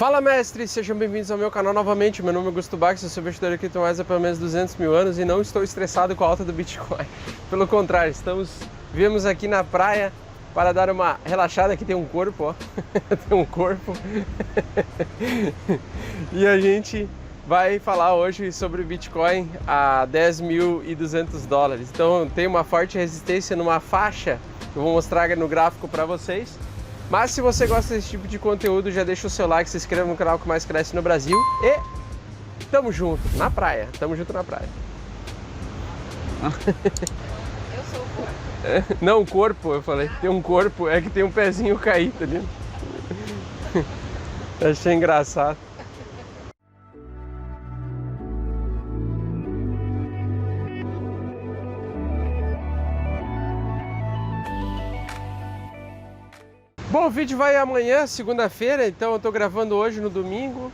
Fala, mestre! Sejam bem-vindos ao meu canal novamente. Meu nome é Augusto Bax, eu sou investidor aqui há pelo menos 200 mil anos e não estou estressado com a alta do Bitcoin. Pelo contrário, viemos aqui na praia para dar uma relaxada. Aqui tem um corpo, ó. Tem um corpo. E a gente vai falar hoje sobre o Bitcoin a 10.200 dólares. Então tem uma forte resistência numa faixa que eu vou mostrar no gráfico para vocês. Mas se você gosta desse tipo de conteúdo, já deixa o seu like, se inscreva no canal que mais cresce no Brasil e tamo junto na praia, tamo junto na praia. Eu sou o corpo. Não, o corpo, eu falei, tem um corpo, é que tem um pezinho caído ali. Achei engraçado. Bom, o vídeo vai amanhã, segunda-feira, então eu tô gravando hoje no domingo.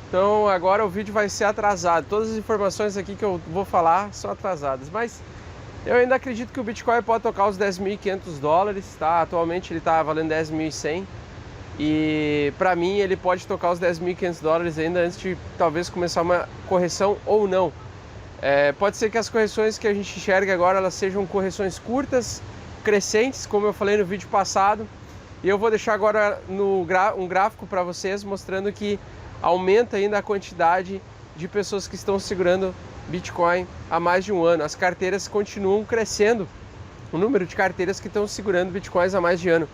Então agora o vídeo vai ser atrasado. Todas as informações aqui que eu vou falar são atrasadas. Mas eu ainda acredito que o Bitcoin pode tocar os 10.500 dólares, tá? Atualmente ele tá valendo 10.100. E pra mim ele pode tocar os 10.500 dólares ainda antes de talvez começar uma correção ou não. Pode ser que as correções que a gente enxerga agora elas sejam correções curtas, crescentes, como eu falei no vídeo passado. E eu vou deixar agora um gráfico para vocês mostrando que aumenta ainda a quantidade de pessoas que estão segurando Bitcoin há mais de um ano. As carteiras continuam crescendo, o número de carteiras que estão segurando Bitcoins há mais de ano.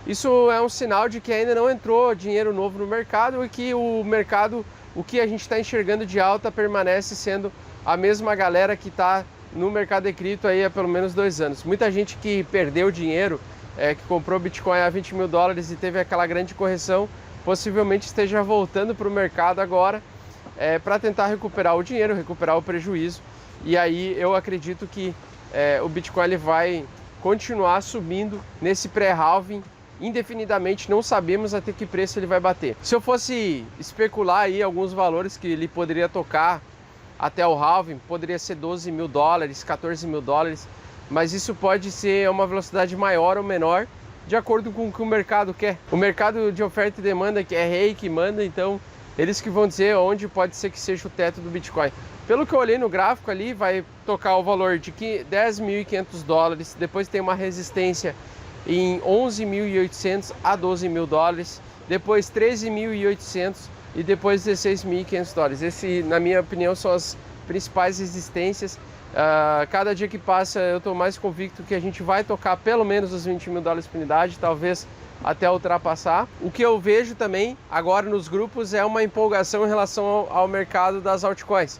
Isso é um sinal de que ainda não entrou dinheiro novo no mercado e que o mercado, o que a gente está enxergando de alta, permanece sendo a mesma galera que está no mercado de cripto aí há pelo menos 2 anos. Muita gente que perdeu dinheiro, que comprou Bitcoin a 20 mil dólares e teve aquela grande correção, possivelmente esteja voltando para o mercado agora para tentar recuperar o dinheiro, recuperar o prejuízo. E aí eu acredito que o Bitcoin ele vai continuar subindo nesse pré-halving indefinidamente, não sabemos até que preço ele vai bater. Se eu fosse especular aí alguns valores que ele poderia tocar até o halving, poderia ser 12 mil dólares, 14 mil dólares, mas isso pode ser uma velocidade maior ou menor, de acordo com o que o mercado quer. O mercado de oferta e demanda, que é rei que manda, então eles que vão dizer onde pode ser que seja o teto do Bitcoin. Pelo que eu olhei no gráfico ali, vai tocar o valor de 10.500 dólares, depois tem uma resistência em 11.800 a 12 mil dólares, depois 13.800 e depois 16.500 dólares. Esse, na minha opinião, são as principais resistências. Cada dia que passa eu estou mais convicto que a gente vai tocar pelo menos os 20 mil dólares por unidade, talvez até ultrapassar. O que eu vejo também agora nos grupos é uma empolgação em relação ao mercado das altcoins.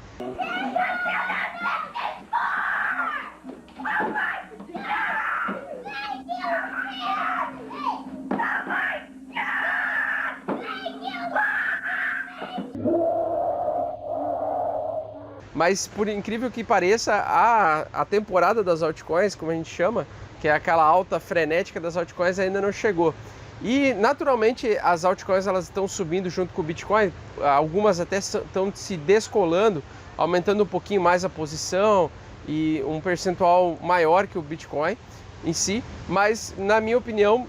Mas por incrível que pareça, a temporada das altcoins, como a gente chama, que é aquela alta frenética das altcoins, ainda não chegou. E naturalmente as altcoins elas estão subindo junto com o Bitcoin, algumas até estão se descolando, aumentando um pouquinho mais a posição e um percentual maior que o Bitcoin em si, mas na minha opinião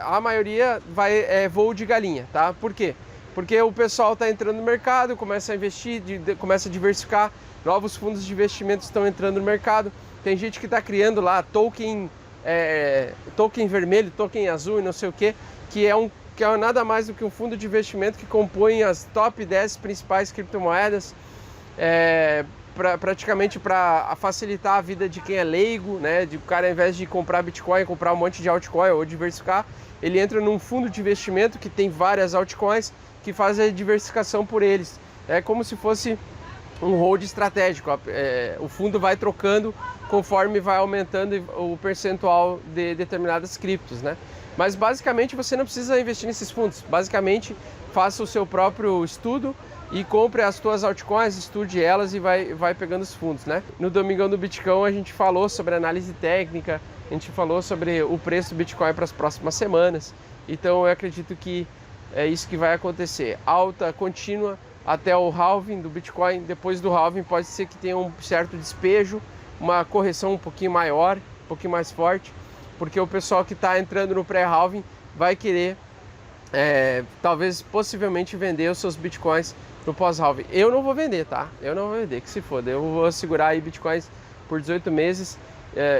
a maioria vai voo de galinha, tá? Por quê? Porque o pessoal está entrando no mercado, começa a investir, começa a diversificar, novos fundos de investimento estão entrando no mercado, tem gente que está criando lá token vermelho, token azul e não sei o que é nada mais do que um fundo de investimento que compõe as top 10 principais criptomoedas, praticamente para facilitar a vida de quem é leigo, né? De o cara, ao invés de comprar Bitcoin, comprar um monte de altcoin ou diversificar, ele entra num fundo de investimento que tem várias altcoins que faz a diversificação por eles. É como se fosse um hold estratégico. O fundo vai trocando conforme vai aumentando o percentual de determinadas criptos, né? Mas basicamente você não precisa investir nesses fundos. Basicamente faça o seu próprio estudo e compre as suas altcoins, estude elas e vai pegando os fundos, né? No Domingão do Bitcoin a gente falou sobre análise técnica, a gente falou sobre o preço do Bitcoin para as próximas semanas. Então eu acredito que é isso que vai acontecer. Alta contínua até o halving do Bitcoin. Depois do halving pode ser que tenha um certo despejo, uma correção um pouquinho maior, um pouquinho mais forte, porque o pessoal que está entrando no pré-halving vai querer talvez possivelmente vender os seus bitcoins no pós-halving. Eu não vou vender, tá? Eu não vou vender, que se foda. Eu vou segurar aí bitcoins por 18 meses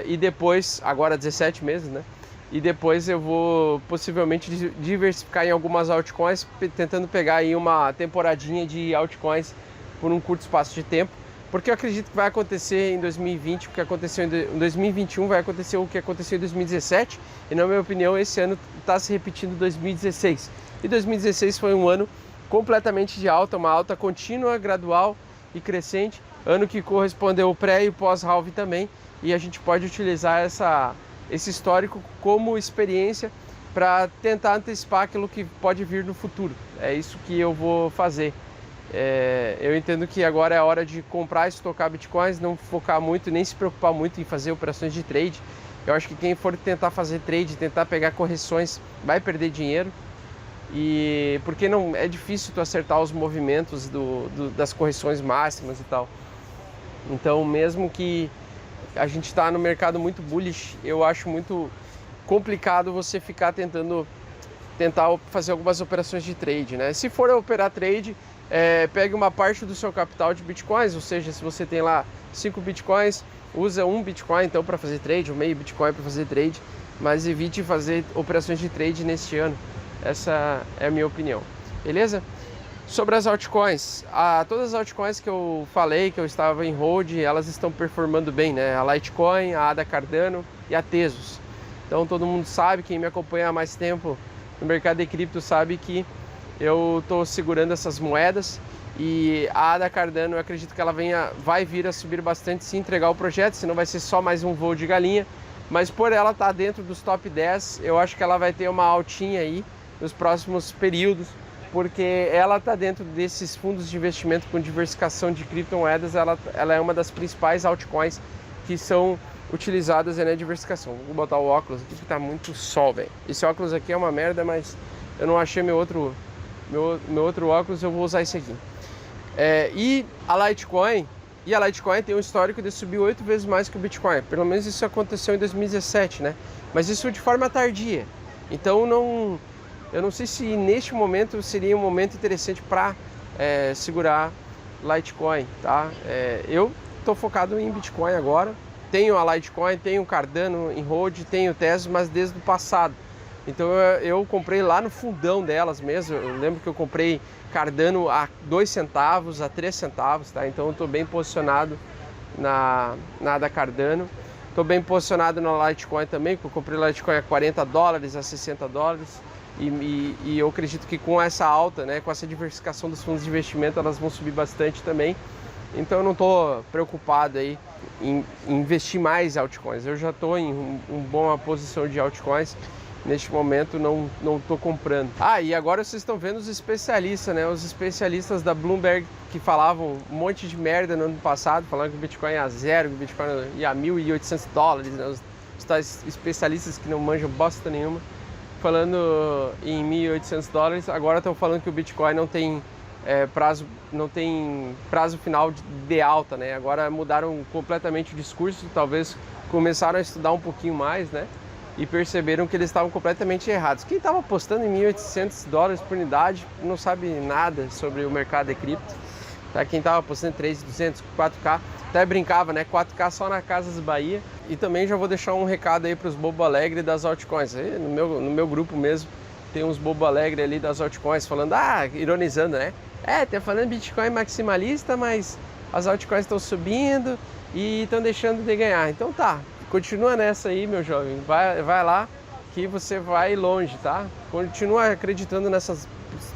e depois, agora 17 meses, né? E depois eu vou possivelmente diversificar em algumas altcoins, tentando pegar aí uma temporadinha de altcoins por um curto espaço de tempo, porque eu acredito que vai acontecer em 2020 o que aconteceu em 2021, vai acontecer o que aconteceu em 2017, e na minha opinião esse ano está se repetindo em 2016. E 2016 foi um ano completamente de alta, uma alta contínua, gradual e crescente, ano que correspondeu o pré e o pós-halving também, e a gente pode utilizar esse histórico como experiência para tentar antecipar aquilo que pode vir no futuro. É isso que eu vou fazer. Eu entendo que agora é a hora de comprar e estocar bitcoins, não focar muito, nem se preocupar muito em fazer operações de trade. Eu acho que quem for tentar fazer trade, tentar pegar correções, vai perder dinheiro. E porque não é difícil tu acertar os movimentos das correções máximas e tal. Então, mesmo que a gente está no mercado muito bullish, eu acho muito complicado você ficar tentar fazer algumas operações de trade, né? Se for operar trade, pegue uma parte do seu capital de bitcoins, ou seja, se você tem lá 5 bitcoins, usa um bitcoin então para fazer trade, ou meio bitcoin para fazer trade, mas evite fazer operações de trade neste ano. Essa é a minha opinião, beleza? Sobre as altcoins, todas as altcoins que eu falei, que eu estava em hold, elas estão performando bem, né? A Litecoin, a ADA Cardano e a Tezos. Então todo mundo sabe, quem me acompanha há mais tempo no mercado de cripto sabe que eu estou segurando essas moedas, e a ADA Cardano eu acredito que ela vai vir a subir bastante se entregar o projeto, senão vai ser só mais um voo de galinha, mas por ela estar dentro dos top 10, eu acho que ela vai ter uma altinha aí nos próximos períodos, porque ela está dentro desses fundos de investimento com diversificação de criptomoedas, ela é uma das principais altcoins que são utilizadas na diversificação. Vou botar o óculos aqui que tá muito sol, velho. Esse óculos aqui é uma merda, mas eu não achei meu outro óculos, eu vou usar esse aqui. E a Litecoin tem um histórico de subir 8 vezes mais que o Bitcoin. Pelo menos isso aconteceu em 2017, né? Mas isso de forma tardia. Então eu não sei se neste momento seria um momento interessante para segurar Litecoin, tá? Eu estou focado em Bitcoin agora. Tenho a Litecoin, tenho o Cardano em hold, tenho o Tezos, mas desde o passado. Então eu comprei lá no fundão delas mesmo. Eu lembro que eu comprei Cardano a 2 centavos, a 3 centavos, tá? Então eu estou bem posicionado na da Cardano. Estou bem posicionado na Litecoin também, porque eu comprei Litecoin a 40 dólares, a 60 dólares. E eu acredito que com essa alta, né, com essa diversificação dos fundos de investimento, elas vão subir bastante também. Então eu não estou preocupado aí em investir mais em altcoins. Eu já estou em uma boa posição de altcoins. Neste momento não estou comprando. E agora vocês estão vendo os especialistas, né? Os especialistas da Bloomberg que falavam um monte de merda no ano passado, falando que o Bitcoin ia a zero, que o Bitcoin ia a 1.800 dólares, né? Os tais especialistas que não manjam bosta nenhuma, falando em 1.800 dólares, agora estão falando que o Bitcoin não tem prazo final de alta, né? Agora mudaram completamente o discurso, talvez começaram a estudar um pouquinho mais, né? E perceberam que eles estavam completamente errados. Quem estava apostando em 1.800 dólares por unidade não sabe nada sobre o mercado de cripto. Tá? Quem estava apostando em 3.200, 4K, até brincava, né? 4K só na Casas Bahia. E também já vou deixar um recado aí para os bobo alegre das altcoins. Aí, no meu grupo mesmo tem uns bobo alegre ali das altcoins falando, ironizando, né? Tá falando Bitcoin maximalista, mas as altcoins estão subindo e estão deixando de ganhar. Então tá. Continua nessa aí, meu jovem, vai lá que você vai longe, tá? Continua acreditando nessas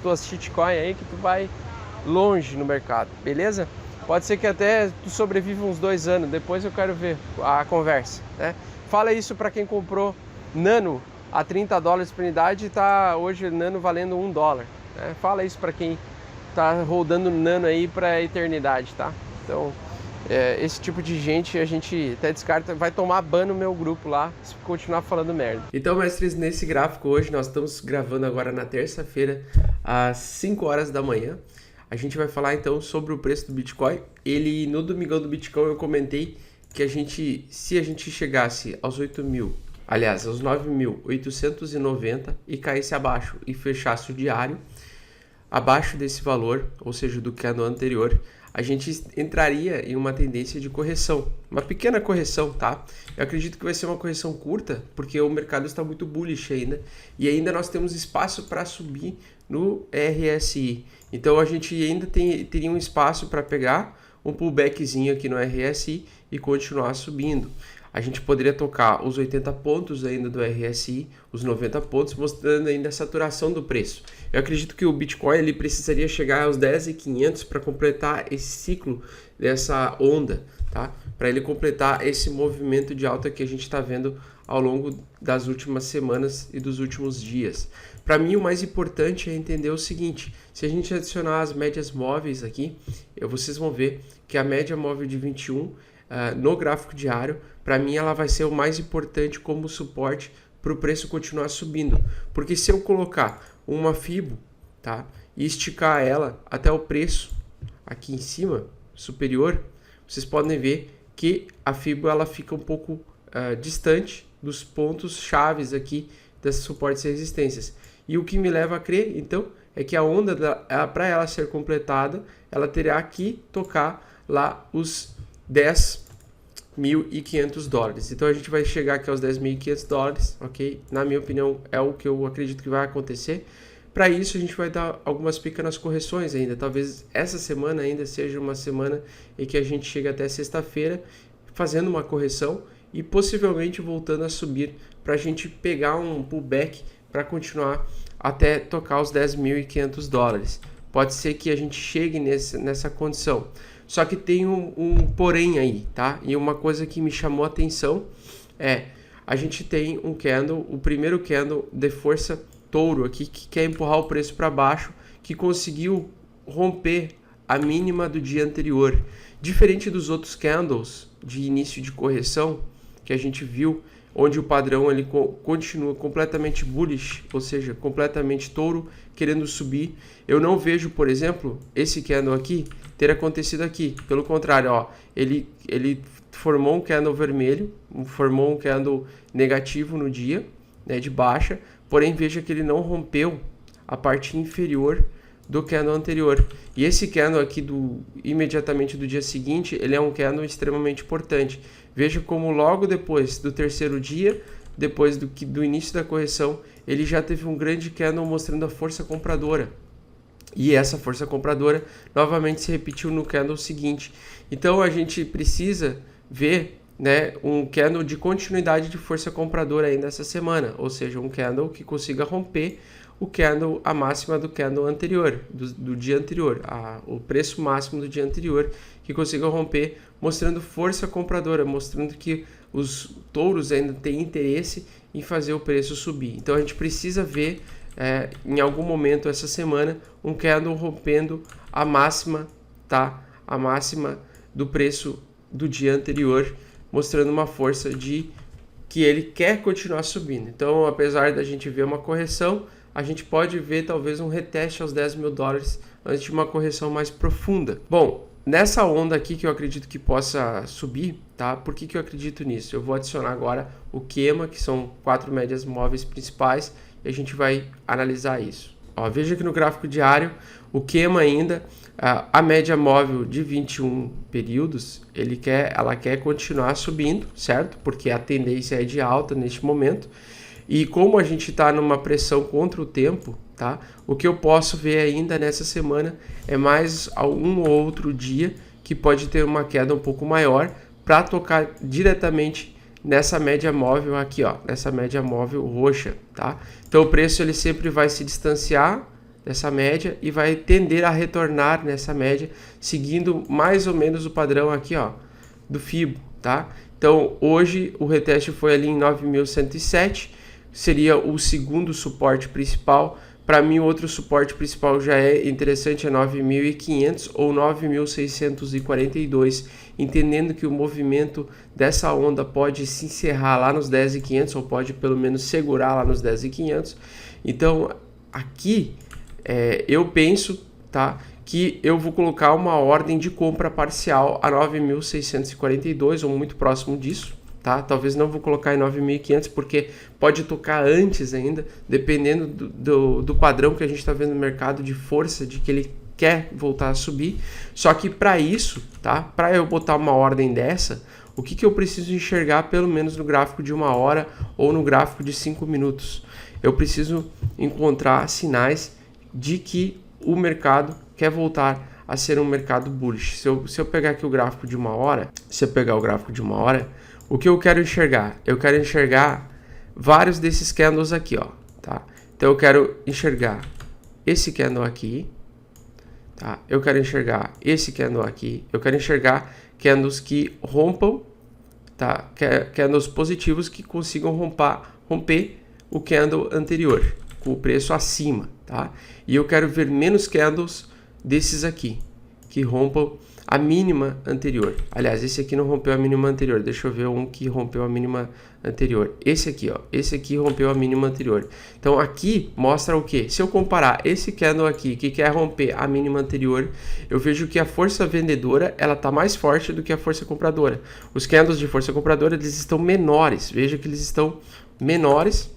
tuas shitcoin aí que tu vai longe no mercado, beleza? Pode ser que até tu sobreviva uns 2 anos, depois eu quero ver a conversa, né? Fala isso para quem comprou Nano a 30 dólares por unidade e tá hoje Nano valendo $1, né? Fala isso para quem tá rodando Nano aí pra eternidade, tá? Então... esse tipo de gente a gente até descarta, vai tomar ban no meu grupo lá se continuar falando merda. Então, mestres, nesse gráfico hoje nós estamos gravando agora na terça-feira às 5 horas da manhã. A gente vai falar então sobre o preço do Bitcoin. No Domingão do Bitcoin eu comentei que se a gente chegasse aos 8.000, aliás, aos 9.890 e caísse abaixo e fechasse o diário abaixo desse valor, ou seja, do candle anterior, a gente entraria em uma tendência de correção, uma pequena correção, tá? Eu acredito que vai ser uma correção curta, porque o mercado está muito bullish ainda, e ainda nós temos espaço para subir no RSI. Então a gente ainda teria um espaço para pegar um pullbackzinho aqui no RSI e continuar subindo. A gente poderia tocar os 80 pontos ainda do RSI, os 90 pontos, mostrando ainda a saturação do preço. Eu acredito que o Bitcoin ele precisaria chegar aos 10.500 para completar esse ciclo dessa onda, tá? Para ele completar esse movimento de alta que a gente está vendo ao longo das últimas semanas e dos últimos dias. Para mim, o mais importante é entender o seguinte: se a gente adicionar as médias móveis aqui, vocês vão ver que a média móvel de 21 no gráfico diário, para mim ela vai ser o mais importante como suporte para o preço continuar subindo. Porque se eu colocar uma Fibo, tá, e esticar ela até o preço aqui em cima, superior, vocês podem ver que a Fibo ela fica um pouco distante dos pontos chaves aqui desses suportes e resistências. E o que me leva a crer, então, é que a onda, para ela ser completada, ela terá que tocar lá os 10.500 dólares. Então a gente vai chegar aqui aos 10.500 dólares, ok? Na minha opinião, é o que eu acredito que vai acontecer. Para isso, a gente vai dar algumas pequenas correções ainda. Talvez essa semana ainda seja uma semana em que a gente chega até sexta-feira fazendo uma correção e possivelmente voltando a subir para a gente pegar um pullback para continuar até tocar os 10.500 dólares. Pode ser que a gente chegue nessa condição. Só que tem um porém aí, tá? E uma coisa que me chamou a atenção é a gente tem um candle, o primeiro candle de força touro aqui, que quer empurrar o preço para baixo, que conseguiu romper a mínima do dia anterior. Diferente dos outros candles de início de correção que a gente viu, onde o padrão ele continua completamente bullish, ou seja, completamente touro, querendo subir. Eu não vejo, por exemplo, esse candle aqui ter acontecido aqui. Pelo contrário, ó, ele formou um candle vermelho, formou um candle negativo no dia, né, de baixa, porém veja que ele não rompeu a parte inferior do candle anterior. E esse candle aqui imediatamente do dia seguinte, ele é um candle extremamente importante. Veja como logo depois do terceiro dia, depois do início da correção, ele já teve um grande candle mostrando a força compradora. E essa força compradora novamente se repetiu no candle seguinte. Então a gente precisa ver, né, um candle de continuidade de força compradora ainda essa semana, ou seja, um candle que consiga romper a máxima do candle anterior, do dia anterior, o preço máximo do dia anterior, que consiga romper, mostrando força compradora, mostrando que os touros ainda têm interesse em fazer o preço subir. Então a gente precisa ver em algum momento essa semana um candle rompendo a máxima, tá? A máxima do preço do dia anterior, mostrando uma força de que ele quer continuar subindo. Então, apesar da gente ver uma correção, a gente pode ver talvez um reteste aos 10 mil dólares antes de uma correção mais profunda. Bom, nessa onda aqui que eu acredito que possa subir, tá? Por que eu acredito nisso? Eu vou adicionar agora o QEMA, que são 4 médias móveis principais, e a gente vai analisar isso. Ó, veja que no gráfico diário, o QEMA ainda, a média móvel de 21 períodos, ela quer continuar subindo, certo? Porque a tendência é de alta neste momento. E como a gente está numa pressão contra o tempo, tá? O que eu posso ver ainda nessa semana é mais um ou outro dia que pode ter uma queda um pouco maior para tocar diretamente nessa média móvel aqui, ó, nessa média móvel roxa, tá? Então o preço ele sempre vai se distanciar dessa média e vai tender a retornar nessa média, seguindo mais ou menos o padrão aqui, ó, do Fibo, tá? Então hoje o reteste foi ali em 9.107, seria o segundo suporte principal. Para mim, o outro suporte principal já é interessante, é 9.500 ou 9.642, entendendo que o movimento dessa onda pode se encerrar lá nos 10.500 ou pode pelo menos segurar lá nos 10.500. Então, aqui eu penso, tá, que eu vou colocar uma ordem de compra parcial a 9.642 ou muito próximo disso, tá? Talvez não vou colocar em 9.500 porque pode tocar antes ainda, dependendo do padrão que a gente está vendo no mercado de força, de que ele quer voltar a subir. Só que para isso, tá? Para eu botar uma ordem dessa, o que eu preciso enxergar pelo menos no gráfico de 1 hora ou no gráfico de 5 minutos? Eu preciso encontrar sinais de que o mercado quer voltar a ser um mercado bullish. Se eu pegar aqui o gráfico de 1 hora, o que eu quero enxergar? Eu quero enxergar vários desses candles aqui, ó, tá? Então eu quero enxergar esse candle aqui, tá? Eu quero enxergar esse candle aqui, eu quero enxergar candles que rompam, tá? Candles positivos que consigam romper o candle anterior, com o preço acima, tá? E eu quero ver menos candles desses aqui, que rompam a mínima anterior. Aliás, esse aqui não rompeu a mínima anterior. Deixa eu ver um que rompeu a mínima anterior. Esse aqui, ó. Esse aqui rompeu a mínima anterior. Então, aqui mostra o quê? Se eu comparar esse candle aqui, que quer romper a mínima anterior, eu vejo que a força vendedora, ela tá mais forte do que a força compradora. Os candles de força compradora, eles estão menores. Veja que eles estão menores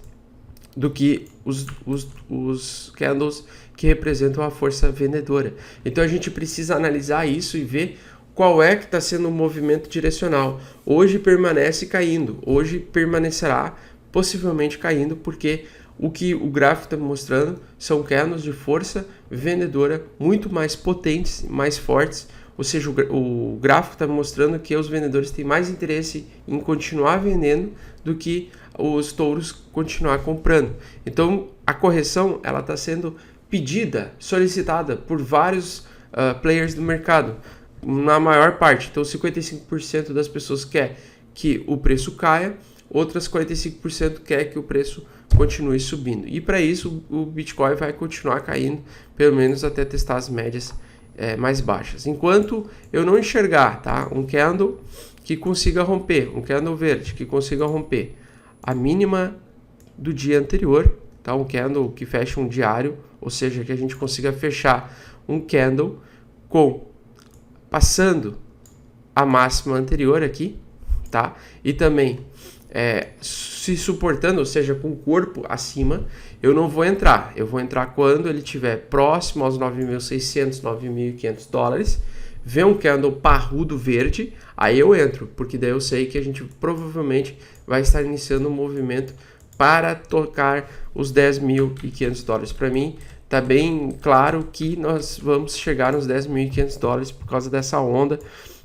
do que os candles que representam a força vendedora. Então a gente precisa analisar isso e ver qual é que está sendo o movimento direcional. Hoje permanece caindo, hoje permanecerá possivelmente caindo, porque o que o gráfico está mostrando são candles de força vendedora muito mais potentes, mais fortes. Ou seja, o gráfico está mostrando que os vendedores têm mais interesse em continuar vendendo do que os touros continuar comprando. Então a correção ela está sendo pedida, solicitada por vários players do mercado, na maior parte. Então 55% das pessoas quer que o preço caia, outras 45% quer que o preço continue subindo. E para isso o Bitcoin vai continuar caindo, pelo menos até testar as médias mais baixas. Enquanto eu não enxergar, tá, um candle que consiga romper, um candle verde que consiga romper a mínima do dia anterior, tá, um candle que feche um diário, ou seja, que a gente consiga fechar um candle passando a máxima anterior aqui, tá? E também se suportando, ou seja, com o corpo acima, eu não vou entrar. Eu vou entrar quando ele estiver próximo aos 9.600, 9.500 dólares, ver um candle parrudo verde, aí eu entro, porque daí eu sei que a gente provavelmente vai estar iniciando um movimento para tocar os 10.500 dólares. Para mim, tá bem claro que nós vamos chegar nos 10.500 dólares por causa dessa onda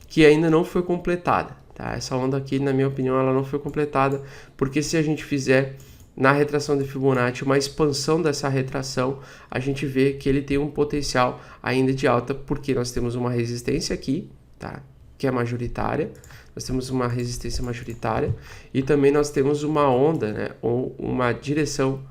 que ainda não foi completada. Tá? Essa onda aqui, na minha opinião, ela não foi completada, porque se a gente fizer na retração de Fibonacci uma expansão dessa retração, a gente vê que ele tem um potencial ainda de alta, porque nós temos uma resistência aqui, tá? Que é majoritária. Nós temos uma resistência majoritária e também nós temos uma onda, né, ou uma direção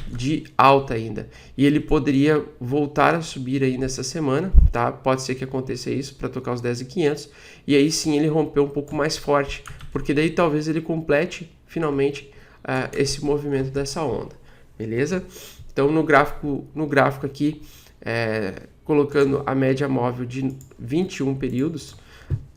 de alta ainda. E ele poderia voltar a subir aí nessa semana, tá? Pode ser que aconteça isso para tocar os 10.500 e aí sim ele rompeu um pouco mais forte, porque daí talvez ele complete finalmente esse movimento dessa onda, beleza? Então no gráfico aqui, colocando a média móvel de 21 períodos,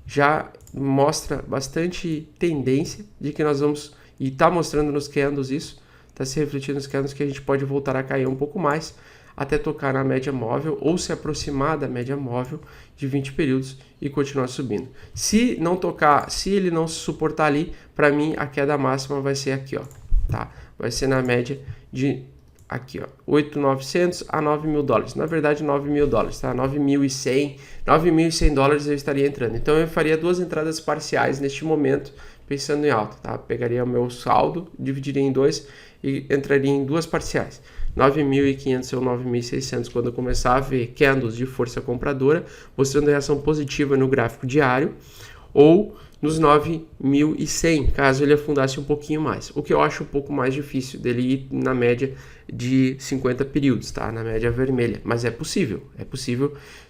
já mostra bastante tendência de que nós vamos, e está mostrando nos candles isso, está se refletindo nos candles que a gente pode voltar a cair um pouco mais até tocar na média móvel ou se aproximar da média móvel de 20 períodos e continuar subindo. Se não tocar, se ele não se suportar ali, para mim a queda máxima vai ser aqui, ó, tá? Vai ser na média de aqui, ó, 8.900 a 9.000 dólares. Na verdade, 9.000 dólares, tá? 9.100 dólares eu estaria entrando. Então eu faria duas entradas parciais neste momento, pensando em alta, tá? Pegaria o meu saldo, dividiria em dois e entraria em duas parciais. 9.500 ou 9.600 quando eu começar a ver candles de força compradora, mostrando reação positiva no gráfico diário, ou nos 9.100, caso ele afundasse um pouquinho mais. O que eu acho um pouco mais difícil dele ir na média de 50 períodos, tá? Na média vermelha, mas é possível,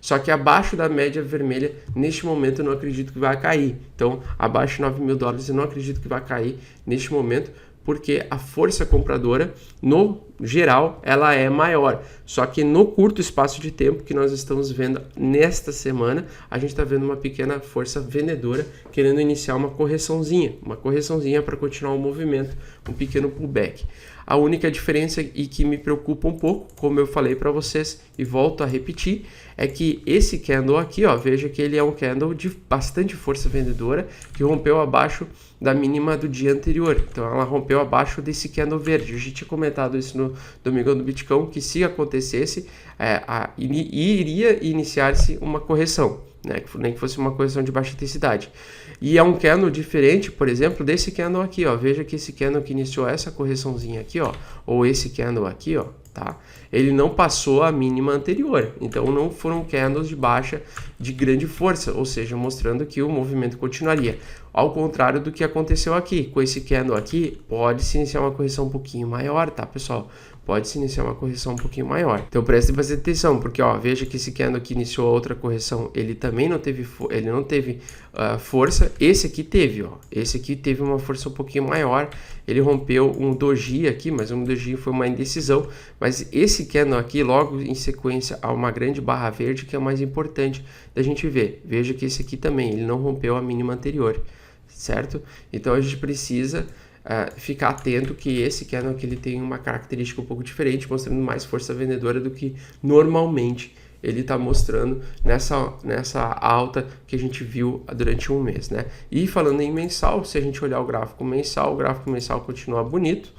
só que abaixo da média vermelha, neste momento eu não acredito que vai cair. Então, abaixo de 9.000 dólares eu não acredito que vai cair neste momento, porque a força compradora, no geral, ela é maior. Só que no curto espaço de tempo que nós estamos vendo nesta semana, a gente está vendo uma pequena força vendedora querendo iniciar uma correçãozinha para continuar o movimento, um pequeno pullback. A única diferença e que me preocupa um pouco, como eu falei para vocês e volto a repetir, é que esse candle aqui, ó, veja que ele é um candle de bastante força vendedora que rompeu abaixo da mínima do dia anterior. Então ela rompeu abaixo desse candle verde. Eu já tinha comentado isso no Domingão do Bitcoin, que se acontecesse, iria iniciar-se uma correção, né? Nem que fosse uma correção de baixa intensidade. E é um candle diferente, por exemplo, desse candle aqui, ó. Veja que esse candle que iniciou essa correçãozinha aqui, ó, ou esse candle aqui, ó, tá? Ele não passou a mínima anterior, então não foram candles de baixa de grande força, ou seja, mostrando que o movimento continuaria. Ao contrário do que aconteceu aqui, com esse candle aqui, pode se iniciar uma correção um pouquinho maior, tá, pessoal? Pode se iniciar uma correção um pouquinho maior. Então prestem bastante atenção, porque ó, veja que esse candle que iniciou outra correção, ele também não teve, força. Esse aqui teve, ó. Esse aqui teve uma força um pouquinho maior. Ele rompeu um doji aqui, mas um doji foi uma indecisão. Mas esse candle aqui, logo em sequência a uma grande barra verde, que é o mais importante da gente ver. Veja que esse aqui também, ele não rompeu a mínima anterior, certo? Então a gente precisa ficar atento que esse candle aqui ele tem uma característica um pouco diferente, mostrando mais força vendedora do que normalmente ele está mostrando nessa alta que a gente viu durante um mês, né? E falando em mensal, se a gente olhar o gráfico mensal continua bonito,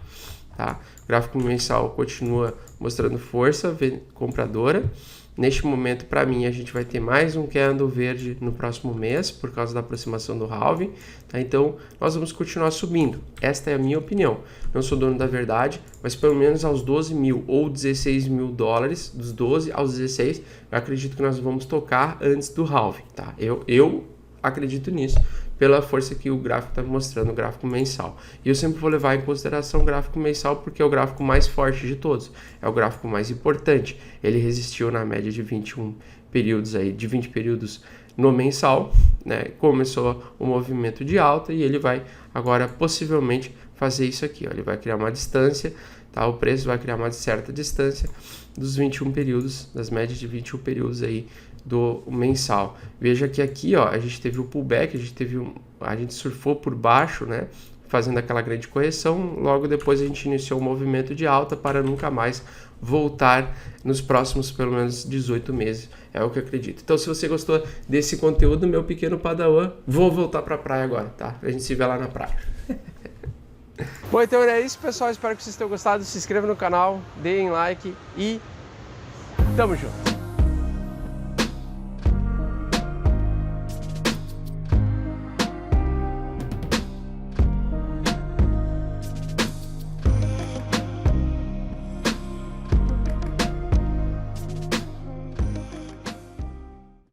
tá? O gráfico mensal continua mostrando força compradora. Neste momento, para mim, a gente vai ter mais um candle verde no próximo mês, por causa da aproximação do halving, tá? Então, nós vamos continuar subindo. Esta é a minha opinião. Não sou dono da verdade, mas pelo menos aos 12 mil ou 16 mil dólares, dos 12 aos 16, eu acredito que nós vamos tocar antes do halving, tá? Eu acredito nisso, pela força que o gráfico está mostrando, o gráfico mensal. E eu sempre vou levar em consideração o gráfico mensal porque é o gráfico mais forte de todos, é o gráfico mais importante. Ele resistiu na média de 21 períodos aí, de 20 períodos no mensal, né? Começou o movimento de alta e ele vai agora possivelmente fazer isso aqui, ó. Ele vai criar uma distância, tá? O preço vai criar uma certa distância dos 21 períodos, das médias de 21 períodos aí do mensal. Veja que aqui, ó, a gente teve o pullback, a gente surfou por baixo, né, fazendo aquela grande correção. Logo depois a gente iniciou o movimento de alta para nunca mais voltar nos próximos pelo menos 18 meses, é o que eu acredito. Então, se você gostou desse conteúdo, meu pequeno padawan, vou voltar para a praia agora, tá? A gente se vê lá na praia. Bom, então é isso, pessoal. Espero que vocês tenham gostado. Se inscreva no canal, deem like e tamo junto.